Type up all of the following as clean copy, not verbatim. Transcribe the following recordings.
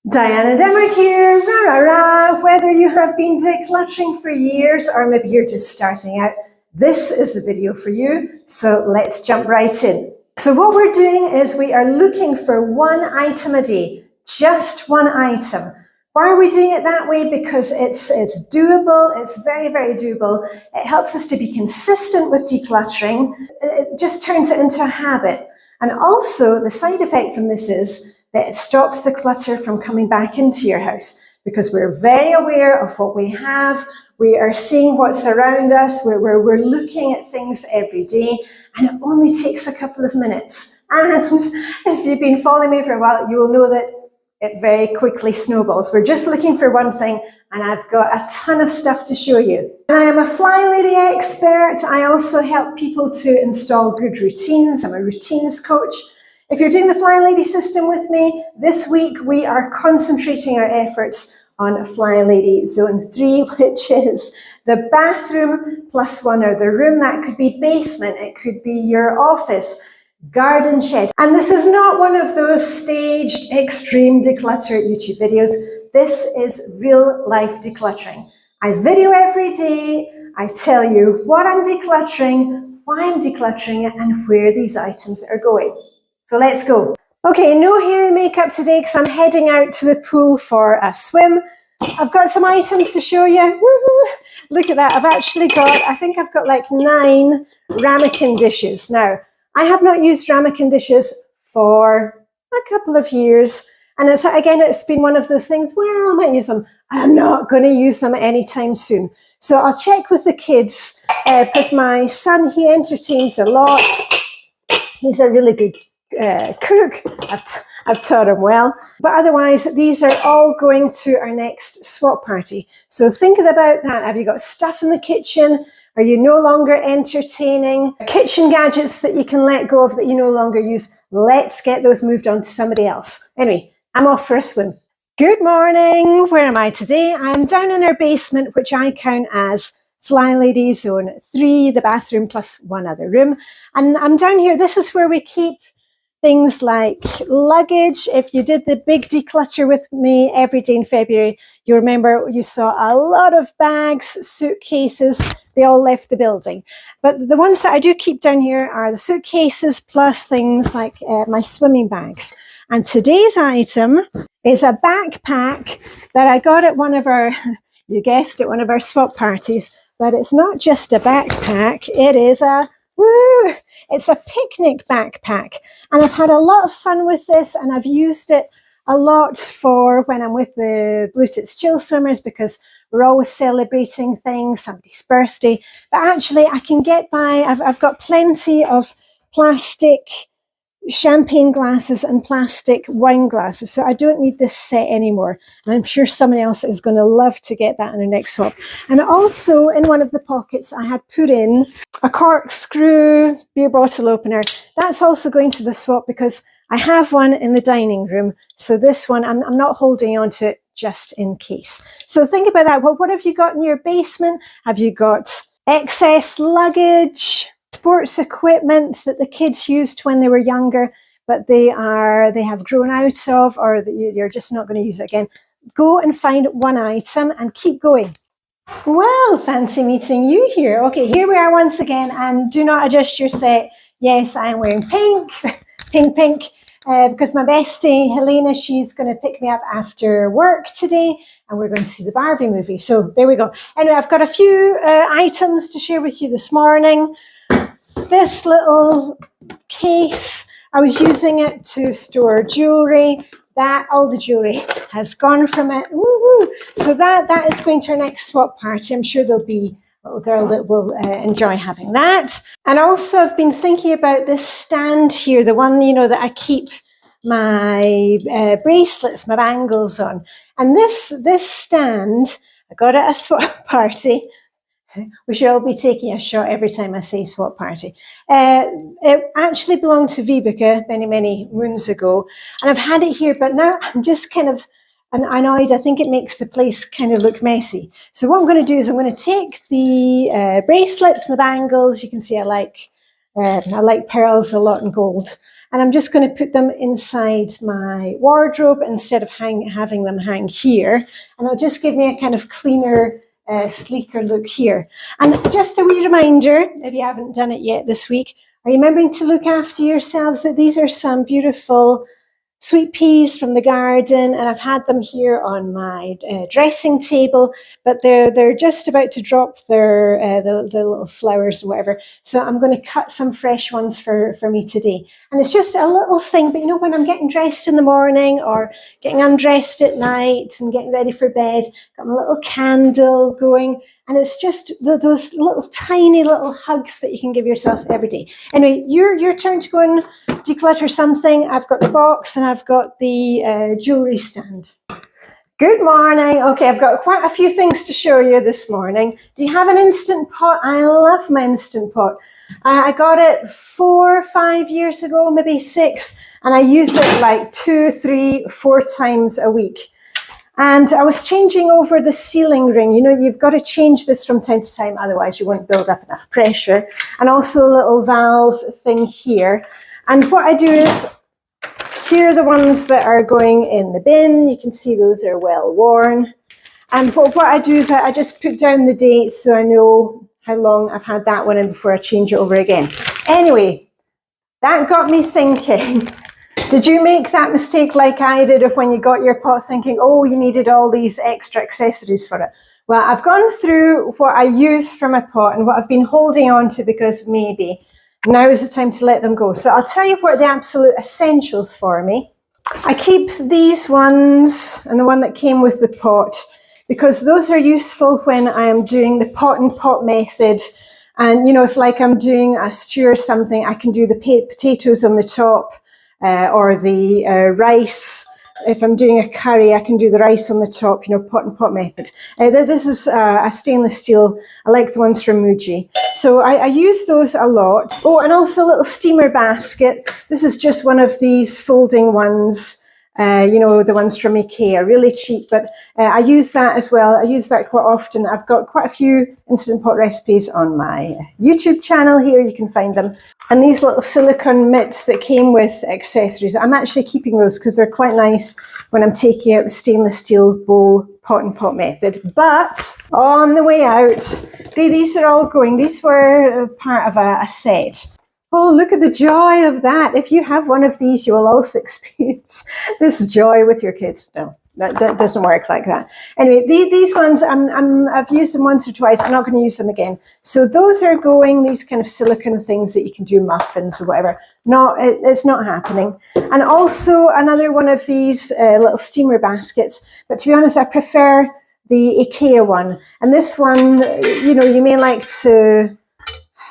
Diane and Denmark here, rah, rah, rah. Whether you have been decluttering for years or maybe you're just starting out, this is the video for you. So let's jump right in. So what we're doing is we are looking for one item a day, just one item. Why are we doing it that way? Because it's doable, it's very, very doable. It helps us to be consistent with decluttering. It just turns it into a habit. And also the side effect from this is that it stops the clutter from coming back into your house because we're very aware of what we have. We are seeing what's around us. We're looking at things every day, and it only takes a couple of minutes. And if you've been following me for a while, you will know that it very quickly snowballs. We're just looking for one thing, and I've got a ton of stuff to show you. And I am a Flylady expert. I also help people to install good routines. I'm a routines coach. If you're doing the Flylady system with me, this week we are concentrating our efforts on Flylady Zone 3, which is the bathroom plus one other room. That could be basement, it could be your office, garden shed. And this is not one of those staged extreme declutter YouTube videos. This is real life decluttering. I video every day. I tell you what I'm decluttering, why I'm decluttering it, and where these items are going. So let's go. Okay, no hair and makeup today because I'm heading out to the pool for a swim. I've got some items to show you. Woohoo! Look at that. I think I've got like 9 ramekin dishes. Now, I have not used ramekin dishes for a couple of years. And it's been one of those things, well, I might use them. I'm not going to use them anytime soon. So I'll check with the kids because my son, he entertains a lot. He's a really good cook. I've taught him well. But otherwise, these are all going to our next swap party. So think about that. Have you got stuff in the kitchen? Are you no longer entertaining? Kitchen gadgets that you can let go of that you no longer use? Let's get those moved on to somebody else. Anyway, I'm off for a swim. Good morning. Where am I today? I'm down in our basement, which I count as Flylady Zone 3, the bathroom plus one other room. And I'm down here. This is where we keep things like luggage. If you did the big declutter with me every day in February, you remember you saw a lot of bags, suitcases. They all left the building. But the ones that I do keep down here are the suitcases plus things like my swimming bags. And today's item is a backpack that I got at one of our, you guessed it, one of our swap parties. But it's not just a backpack, it is it's a picnic backpack. And I've had a lot of fun with this, and I've used it a lot for when I'm with the Blue Tits Chill Swimmers because we're always celebrating things, somebody's birthday. But actually I can get by, I've got plenty of plastic champagne glasses and plastic wine glasses, so I don't need this set anymore. And I'm sure somebody else is going to love to get that in the next swap. And also in one of the pockets I had put in a corkscrew beer bottle opener. That's also going to the swap because I have one in the dining room, so this one I'm not holding on to it just in case. So think about that. Well, what have you got in your basement? Have you got excess luggage, sports equipment that the kids used when they were younger, but they have grown out of, or that you're just not going to use it again? Go and find one item and keep going. Well, fancy meeting you here. Okay, here we are once again, and do not adjust your set. Yes, I'm wearing pink, pink, because my bestie, Helena, she's going to pick me up after work today, and we're going to see the Barbie movie. So there we go. Anyway, I've got a few items to share with you this morning. This little case, I was using it to store jewellery. All the jewellery has gone from it. Woo-hoo. So that is going to our next swap party. I'm sure there'll be a little girl that will enjoy having that. And also I've been thinking about this stand here, the one, that I keep my bracelets, my bangles on. And this stand, I got at a swap party. We should all be taking a shot every time I say swap party. It actually belonged to Vibeke many, many moons ago. And I've had it here, but now I'm just kind of annoyed. I think it makes the place kind of look messy. So what I'm going to do is I'm going to take the bracelets and the bangles. You can see I like pearls a lot and gold. And I'm just going to put them inside my wardrobe instead of having them hang here. And it'll just give me a kind of cleaner, sleeker look here. And just a wee reminder, if you haven't done it yet this week, are you remembering to look after yourselves? That these are some beautiful sweet peas from the garden, and I've had them here on my dressing table, but they're just about to drop their the little flowers or whatever. So I'm going to cut some fresh ones for me today. And it's just a little thing, but you know, when I'm getting dressed in the morning or getting undressed at night and getting ready for bed, got my little candle going. And it's just those little tiny little hugs that you can give yourself every day. Anyway, your turn to go and declutter something. I've got the box and I've got the jewellery stand. Good morning. Okay, I've got quite a few things to show you this morning. Do you have an Instant Pot? I love my Instant Pot. I got it 4 or 5 years ago, maybe 6, and I use it like 2, 3, 4 times a week. And I was changing over the sealing ring. You know, you've got to change this from time to time, otherwise you won't build up enough pressure. And also a little valve thing here. And what I do is, here are the ones that are going in the bin. You can see those are well worn. And what I do is I just put down the date so I know how long I've had that one in before I change it over again. Anyway, that got me thinking. Did you make that mistake like I did of when you got your pot thinking, oh, you needed all these extra accessories for it? Well, I've gone through what I use for my pot and what I've been holding on to because maybe now is the time to let them go. So I'll tell you what are the absolute essentials for me. I keep these ones and the one that came with the pot because those are useful when I am doing the pot and pot method. And, you know, if like I'm doing a stew or something, I can do the potatoes on the top. Or the rice. If I'm doing a curry, I can do the rice on the top, you know, pot and pot method. This is a stainless steel. I like the ones from Muji. So I use those a lot. Oh, and also a little steamer basket. This is just one of these folding ones. You know, the ones from IKEA, really cheap, but I use that as well. I use that quite often. I've got quite a few Instant Pot recipes on my YouTube channel here. You can find them. And these little silicone mitts that came with accessories, I'm actually keeping those because they're quite nice when I'm taking out the stainless steel bowl pot and pot method. But on the way out, these are all going. These were part of a set. Oh, look at the joy of that. If you have one of these, you will also experience this joy with your kids. No, that doesn't work like that. Anyway, these ones, I've used them once or twice. I'm not going to use them again. So those are going, these kind of silicone things that you can do muffins or whatever. No, it's not happening. And also another one of these little steamer baskets. But to be honest, I prefer the IKEA one. And this one, you know, you may like to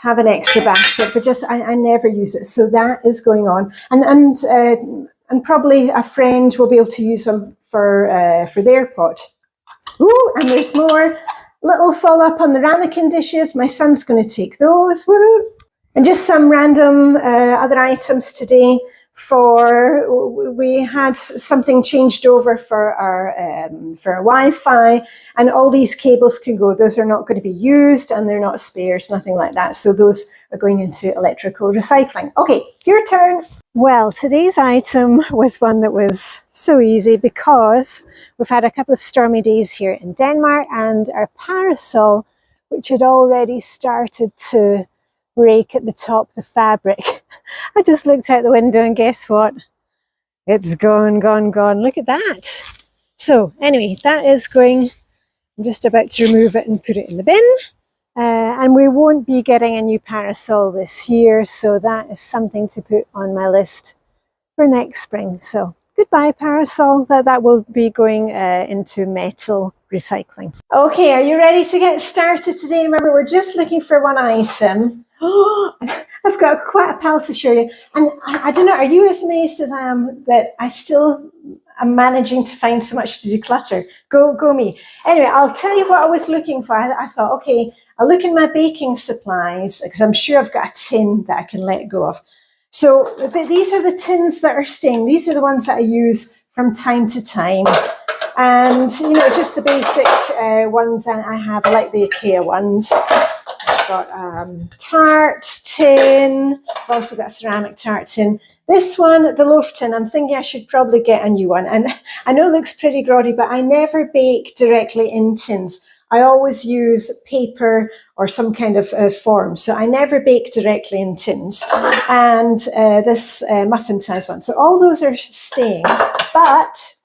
have an extra basket, but just I never use it, so that is going on, and probably a friend will be able to use them for their pot. Ooh, and there's more little follow up on the ramekin dishes. My son's going to take those. Woohoo! And just some random other items today. We had something changed over for our Wi-Fi, and all these cables can go. Those are not going to be used, and they're not spares, nothing like that. So those are going into electrical recycling. Okay, your turn. Well, today's item was one that was so easy because we've had a couple of stormy days here in Denmark, and our parasol, which had already started to break at the top, the fabric. I just looked out the window and guess what? It's gone, gone, gone. Look at that. So anyway, that is going, I'm just about to remove it and put it in the bin. And we won't be getting a new parasol this year, so that is something to put on my list for next spring. So goodbye parasol, that will be going into metal recycling. Okay, are you ready to get started today? Remember, we're just looking for one item. Oh, I've got quite a pile to show you. And I don't know, are you as amazed as I am that I still am managing to find so much to declutter? Go me. Anyway, I'll tell you what I was looking for. I thought, okay, I'll look in my baking supplies because I'm sure I've got a tin that I can let go of. So these are the tins that are staying. These are the ones that I use from time to time. And, you know, it's just the basic ones that I have. I like the IKEA ones. I've got tart tin. I've also got a ceramic tart tin. This one, the loaf tin, I'm thinking I should probably get a new one. And I know it looks pretty grotty, but I never bake directly in tins. I always use paper or some kind of form. So I never bake directly in tins. And this muffin size one. So all those are staying. But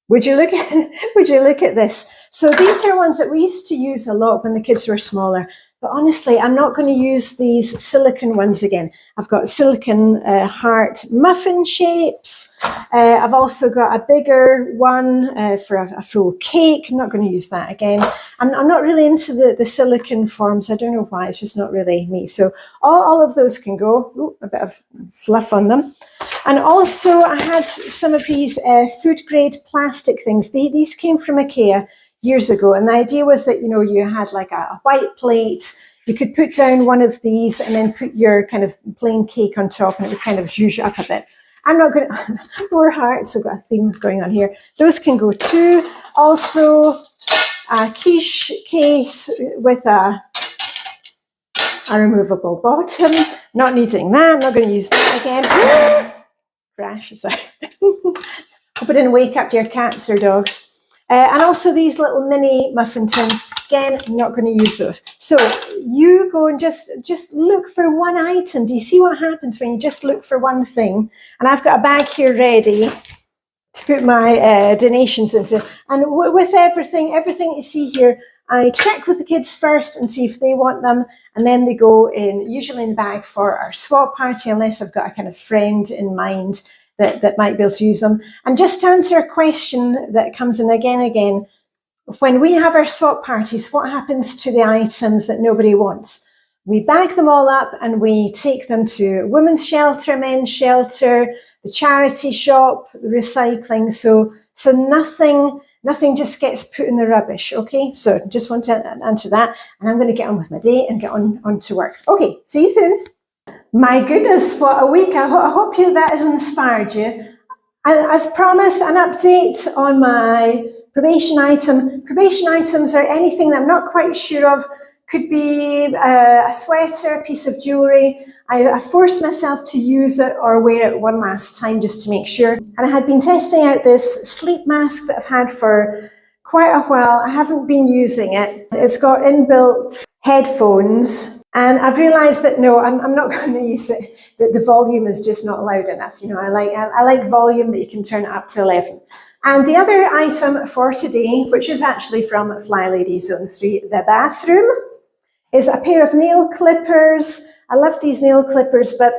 would you look at this? So these are ones that we used to use a lot when the kids were smaller. But honestly, I'm not going to use these silicone ones again. I've got silicone heart muffin shapes. I've also got a bigger one for a full cake. I'm not going to use that again. I'm not really into the silicone forms. I don't know why. It's just not really me. So all of those can go. Ooh, a bit of fluff on them. And also I had some of these food grade plastic things. These came from IKEA years ago, and the idea was that, you know, you had like a white plate, you could put down one of these and then put your kind of plain cake on top, and it would kind of zhuzh up a bit. I'm not going to, more hearts, I've got a theme going on here. Those can go too. Also, a quiche case with a removable bottom. Not needing that, I'm not going to use that again. Crash, sorry. Hope I didn't wake up your cats or dogs. And also these little mini muffin tins. Again, I'm not going to use those. So you go and just look for one item. Do you see what happens when you just look for one thing? And I've got a bag here ready to put my donations into. And with everything you see here, I check with the kids first and see if they want them. And then they go in, usually in the bag for our swap party, unless I've got a kind of friend in mind that might be able to use them. And just to answer a question that comes in again, when we have our swap parties, what happens to the items that nobody wants? We bag them all up and we take them to women's shelter, men's shelter, the charity shop, the recycling. So nothing just gets put in the rubbish, okay? So just want to answer that. And I'm going to get on with my day and get on to work. Okay, see you soon. My goodness, what a week. I hope that has inspired you. And as promised, an update on my probation item. Probation items are anything that I'm not quite sure of. Could be a sweater, a piece of jewellery. I forced myself to use it or wear it one last time just to make sure. And I had been testing out this sleep mask that I've had for quite a while. I haven't been using it. It's got inbuilt headphones. And I've realised that no, I'm not going to use it. That the volume is just not loud enough. You know, I like volume that you can turn it up to 11. And the other item for today, which is actually from Flylady Zone 3, the bathroom, is a pair of nail clippers. I love these nail clippers, but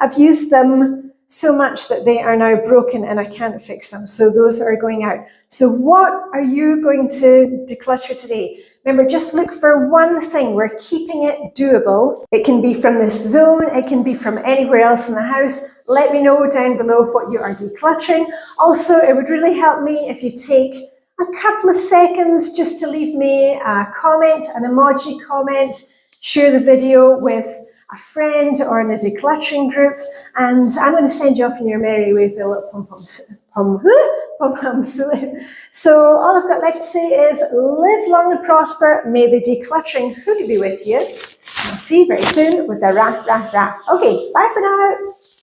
I've used them so much that they are now broken and I can't fix them. So those are going out. So what are you going to declutter today? Remember, just look for one thing. We're keeping it doable. It can be from this zone. It can be from anywhere else in the house. Let me know down below what you are decluttering. Also, it would really help me if you take a couple of seconds just to leave me a comment, an emoji comment, share the video with a friend or in a decluttering group, and I'm going to send you off in your merry way with a little pom-pom salute. So all I've got left to say is live long and prosper. May the decluttering hoodie be with you. I'll see you very soon with the rah, rah, rah. Okay, bye for now.